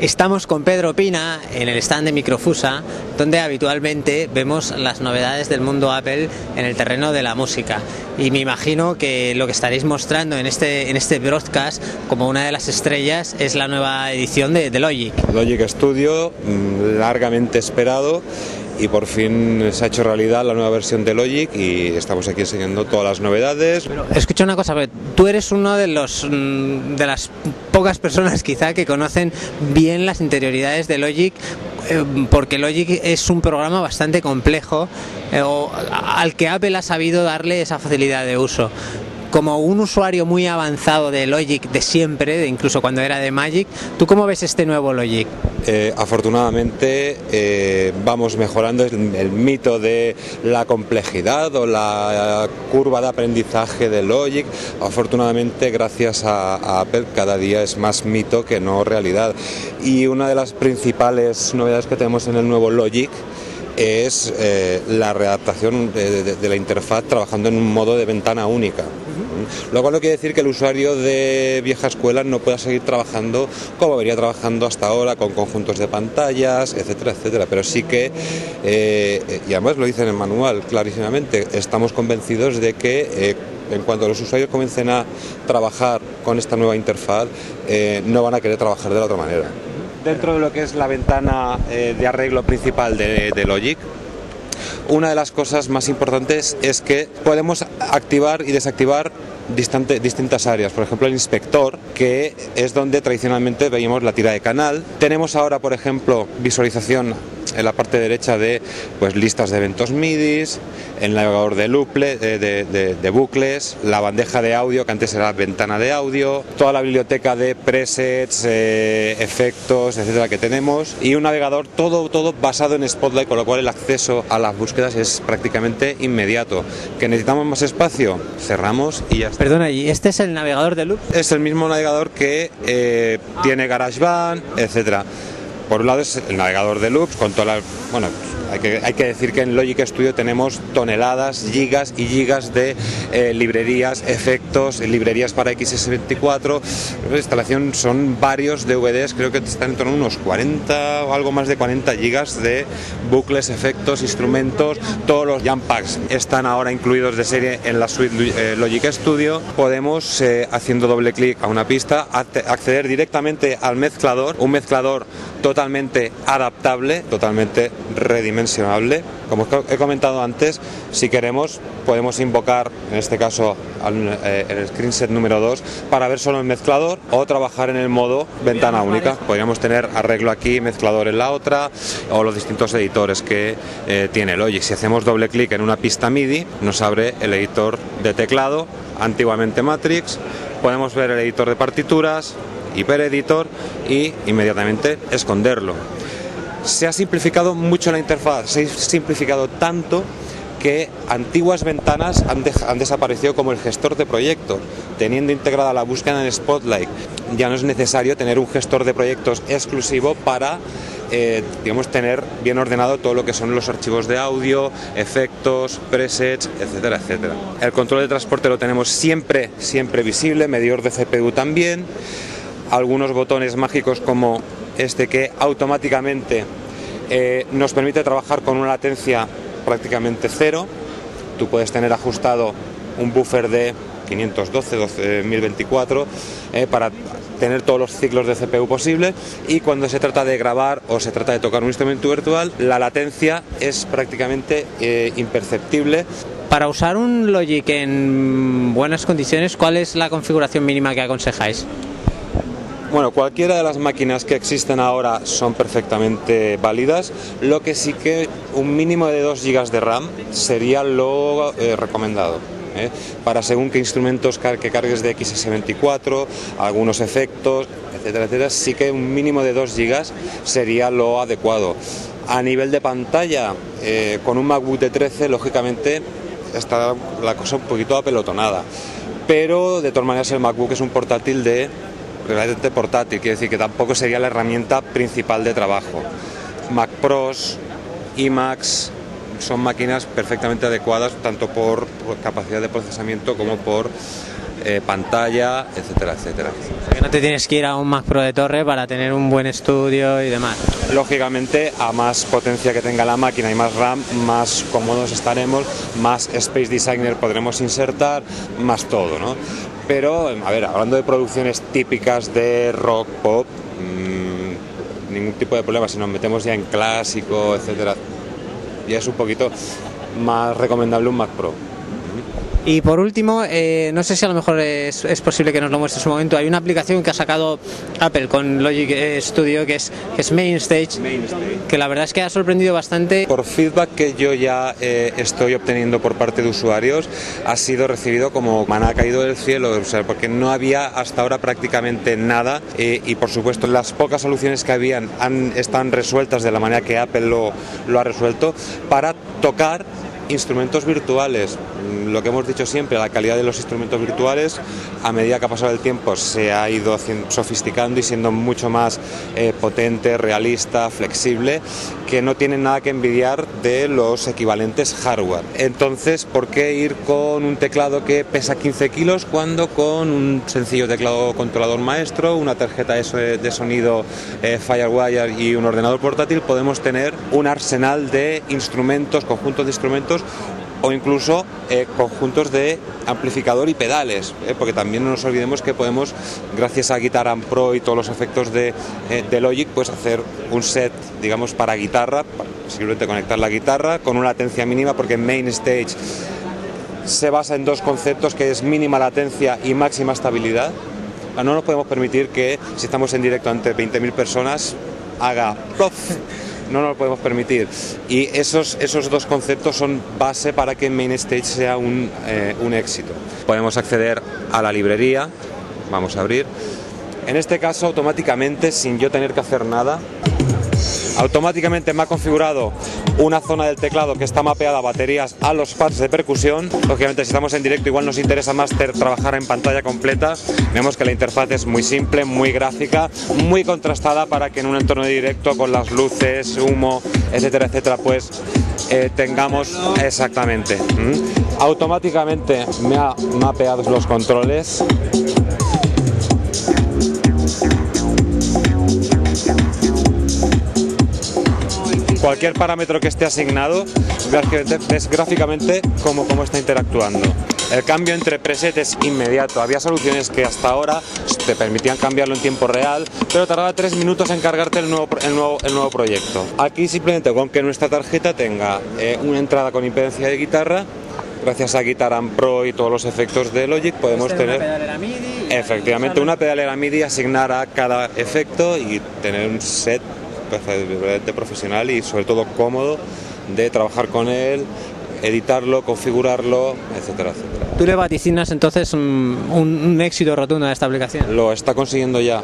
Estamos con Pedro Pina en el stand de Microfusa, donde habitualmente vemos las novedades del mundo Apple en el terreno de la música. Y me imagino que lo que estaréis mostrando en este broadcast como una de las estrellas es la nueva edición de Logic. Logic Studio, largamente esperado, y por fin se ha hecho realidad la nueva versión de Logic y estamos aquí enseñando todas las novedades. Pero escucha una cosa, tú eres uno de las pocas personas quizá que conocen bien las interioridades de Logic, porque Logic es un programa bastante complejo al que Apple ha sabido darle esa facilidad de uso. Como un usuario muy avanzado de Logic de siempre, incluso cuando era de Magic, ¿tú cómo ves este nuevo Logic? Afortunadamente vamos mejorando el mito de la complejidad o la curva de aprendizaje de Logic. Afortunadamente, gracias a Apple, cada día es más mito que no realidad. Y una de las principales novedades que tenemos en el nuevo Logic es la readaptación de la interfaz trabajando en un modo de ventana única. Lo cual no quiere decir que el usuario de vieja escuela no pueda seguir trabajando como venía trabajando hasta ahora, con conjuntos de pantallas, etcétera, etcétera. Pero sí que, y además lo dice en el manual clarísimamente, estamos convencidos de que en cuanto los usuarios comiencen a trabajar con esta nueva interfaz, no van a querer trabajar de la otra manera. Dentro de lo que es la ventana de arreglo principal de Logic, una de las cosas más importantes es que podemos activar y desactivar distintas áreas. Por ejemplo, el inspector, que es donde tradicionalmente veíamos la tira de canal. Tenemos ahora, por ejemplo, visualización en la parte derecha de listas de eventos MIDI, el navegador de bucles, la bandeja de audio, que antes era ventana de audio, toda la biblioteca de presets, efectos, etcétera, que tenemos, y un navegador todo basado en Spotlight, con lo cual el acceso a las búsquedas es prácticamente inmediato. ¿Que necesitamos más espacio? Cerramos y ya está. Perdona, ¿y este es el navegador de Loops? Es el mismo navegador que tiene GarageBand, etcétera. Por un lado es el navegador de Loops con todas las... Bueno, hay que decir que en Logic Studio tenemos toneladas, gigas y gigas de librerías, efectos, librerías para XS24. La instalación son varios DVDs, creo que están en torno a unos 40 o algo más de 40 gigas de bucles, efectos, instrumentos. Todos los jump packs están ahora incluidos de serie en la suite Logic Studio. Podemos, haciendo doble clic a una pista, acceder directamente al mezclador, un mezclador totalmente adaptable, totalmente redimensionable. Como he comentado antes, si queremos podemos invocar, en este caso el screenset número 2, para ver solo el mezclador, o trabajar en el modo ventana única. Podríamos tener arreglo aquí, mezclador en la otra, o los distintos editores que tiene Logic. Si hacemos doble clic en una pista MIDI, nos abre el editor de teclado, antiguamente Matrix. Podemos ver el editor de partituras, HyperEditor, y inmediatamente esconderlo. Se ha simplificado mucho la interfaz, se ha simplificado tanto que antiguas ventanas han desaparecido, como el gestor de proyectos, teniendo integrada la búsqueda en Spotlight. Ya no es necesario tener un gestor de proyectos exclusivo para tener bien ordenado todo lo que son los archivos de audio, efectos, presets, etcétera, etcétera. El control de transporte lo tenemos siempre visible, medidor de CPU también, algunos botones mágicos como este que automáticamente nos permite trabajar con una latencia prácticamente cero. Tú puedes tener ajustado un buffer de 512, 1024 para tener todos los ciclos de CPU posibles, y cuando se trata de grabar o se trata de tocar un instrumento virtual, la latencia es prácticamente imperceptible. Para usar un Logic en buenas condiciones, ¿cuál es la configuración mínima que aconsejáis? Bueno, cualquiera de las máquinas que existen ahora son perfectamente válidas. Lo que sí que un mínimo de 2 GB de RAM sería lo recomendado. Para según qué instrumentos que cargues de XS24, algunos efectos, etcétera, etcétera, sí que un mínimo de 2 GB sería lo adecuado. A nivel de pantalla, con un MacBook de 13, lógicamente está la cosa un poquito apelotonada, pero de todas maneras el MacBook es un portátil relativamente portátil, quiere decir que tampoco sería la herramienta principal de trabajo. Mac Pros, iMacs son máquinas perfectamente adecuadas tanto por capacidad de procesamiento como por pantalla, etcétera, etcétera. O sea, que no te tienes que ir a un Mac Pro de torre para tener un buen estudio y demás. Lógicamente, a más potencia que tenga la máquina y más RAM, más cómodos estaremos, más Space Designer podremos insertar, más todo, ¿no? Pero, a ver, hablando de producciones típicas de rock, pop, ningún tipo de problema. Si nos metemos ya en clásico, etcétera, ya es un poquito más recomendable un Mac Pro. Y por último, no sé si a lo mejor es posible que nos lo muestres un momento. Hay una aplicación que ha sacado Apple con Logic Studio que es MainStage, que la verdad es que ha sorprendido bastante. Por feedback que yo ya estoy obteniendo por parte de usuarios, ha sido recibido como maná caído del cielo, o sea, porque no había hasta ahora prácticamente nada y por supuesto las pocas soluciones que habían están resueltas de la manera que Apple lo ha resuelto para tocar instrumentos virtuales. Lo que hemos dicho siempre, la calidad de los instrumentos virtuales a medida que ha pasado el tiempo se ha ido sofisticando y siendo mucho más potente, realista, flexible, que no tienen nada que envidiar de los equivalentes hardware. Entonces, ¿por qué ir con un teclado que pesa 15 kilos cuando con un sencillo teclado controlador maestro, una tarjeta de sonido Firewire y un ordenador portátil podemos tener un arsenal de instrumentos, conjuntos de instrumentos o incluso conjuntos de amplificador y pedales, porque también no nos olvidemos que podemos, gracias a Guitar Amp Pro y todos los efectos de Logic, pues hacer un set, digamos, para guitarra, simplemente conectar la guitarra con una latencia mínima, porque MainStage se basa en dos conceptos, que es mínima latencia y máxima estabilidad. No nos podemos permitir que, si estamos en directo ante 20.000 personas, haga plof. No nos lo podemos permitir, y esos dos conceptos son base para que MainStage sea un éxito. Podemos acceder a la librería, vamos a abrir, en este caso automáticamente, sin yo tener que hacer nada, automáticamente me ha configurado una zona del teclado que está mapeada a baterías a los pads de percusión. Lógicamente, si estamos en directo, igual nos interesa más trabajar en pantalla completa. Vemos que la interfaz es muy simple, muy gráfica, muy contrastada, para que en un entorno de directo con las luces, humo, etcétera, etcétera, pues tengamos exactamente. Automáticamente me ha mapeado los controles. Cualquier parámetro que esté asignado, ves gráficamente cómo está interactuando. El cambio entre presets es inmediato. Había soluciones que hasta ahora te permitían cambiarlo en tiempo real, pero tardaba 3 minutos en cargarte el nuevo proyecto. Aquí simplemente con que nuestra tarjeta tenga una entrada con impedancia de guitarra, gracias a Guitar Amp Pro y todos los efectos de Logic, podemos tener una pedalera MIDI, efectivamente una pedalera MIDI, asignar a cada efecto y tener un set perfectamente profesional y sobre todo cómodo de trabajar con él, editarlo, configurarlo, etcétera, etcétera. ¿Tú le vaticinas entonces un éxito rotundo a esta aplicación? Lo está consiguiendo ya.